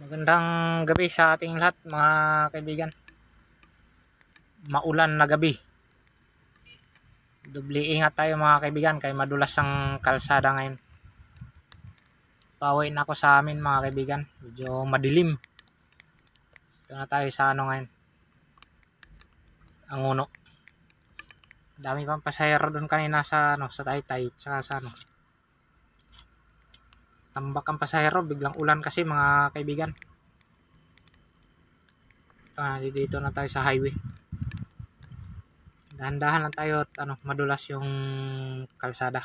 Magandang gabi sa ating lahat mga kaibigan. Maulan na gabi. Doble ingat tayo mga kaibigan kay madulas ang kalsada ngayon. Pauwi na ako sa amin mga kaibigan. Medyo madilim. Ito na tayo sa ngayon. Ang Uno. Dami pang pasahero doon kanina sa sa Taytay tsaka sa Tambak ang pasahero, biglang ulan kasi mga kaibigan. Dito na tayo sa highway. Dahan-dahan lang tayo at madulas yung kalsada.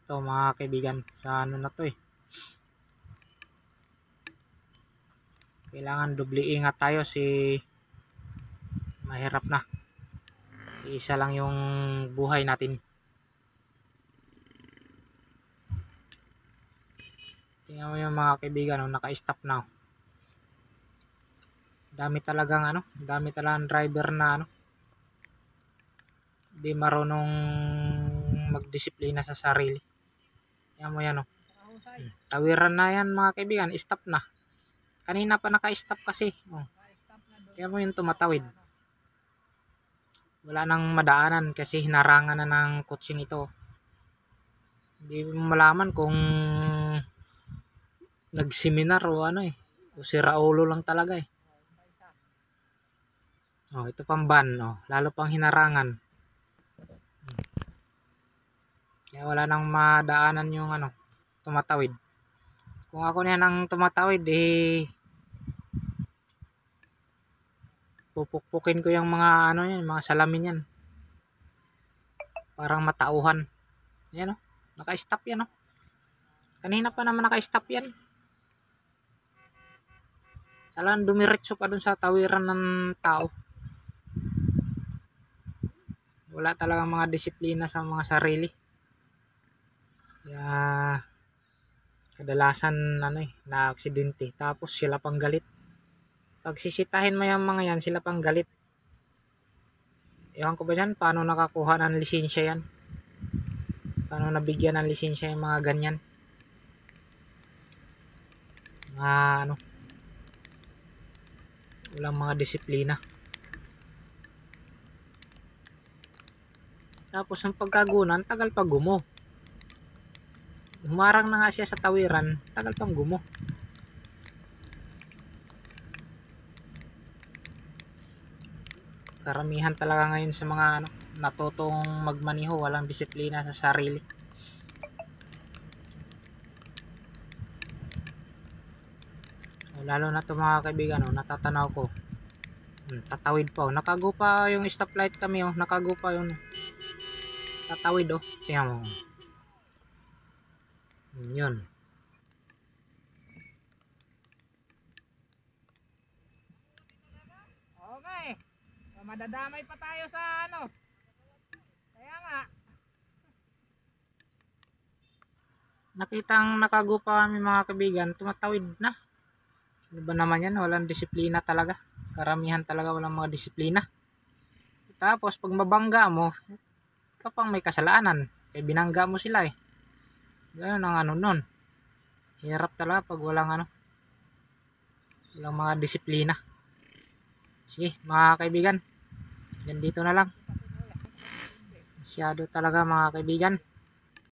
Ito mga kaibigan, sa na to kailangan doble ingat tayo mahirap na. Isa lang yung buhay natin. Tingnan mo yung mga kaibigan, naka-stop na. Dami talagang driver na di marunong magdisiplina sa sarili. Tingnan mo yan Tawiran na yan mga kaibigan, stop na. Kanina pa naka-stop kasi. Tingnan mo yung tumatawid. Wala nang madaanan kasi hinarangan na ng kutsing ito. Hindi mo malaman kung nagseminar o o si Raulo lang talaga ito pang ban, lalo pang hinarangan. Kaya wala nang madaanan yung tumatawid. Kung ako niyan ang tumatawid pupukpukin ko yung mga mga salamin yan. Parang matauhan. Yan naka-stop yan Kanina pa naman naka-stop yan. Salaan dumiretso pa dun sa tawiran ng tao. Wala talagang mga disiplina sa mga sarili. Kaya kadalasan na aksidente. Tapos sila pang galit. Pag sisitahin mo yung mga yan, sila pang galit. Ewan ko ba dyan, paano nakakuha ng lisensya yan? Paano nabigyan ng lisensya yung mga ganyan? Walang mga disiplina. Tapos ang pagkagunan, tagal pa gumo. Humarang na nga siya sa tawiran, tagal pang gumo. Karamihan talaga ngayon sa mga natutong magmaniho, walang disiplina sa sarili. Lalo na ito mga kaibigan, natatanaw ko. Tatawid pa nakago pa yung stoplight kami nakago pa yung tatawid tingnan mo. Yun. Okay. So, madadamay pa tayo sa Kaya nga. Nakitang nakago pa kami mga kaibigan, tumatawid na. Ano ba naman yan? Walang disiplina talaga. Karamihan talaga walang mga disiplina. Tapos pag mabangga mo, kapang may kasalanan, kaya binangga mo sila Ganun ang nun. Hirap talaga pag walang walang mga disiplina. Sige mga kaibigan, yan dito na lang. Masyado talaga mga kaibigan.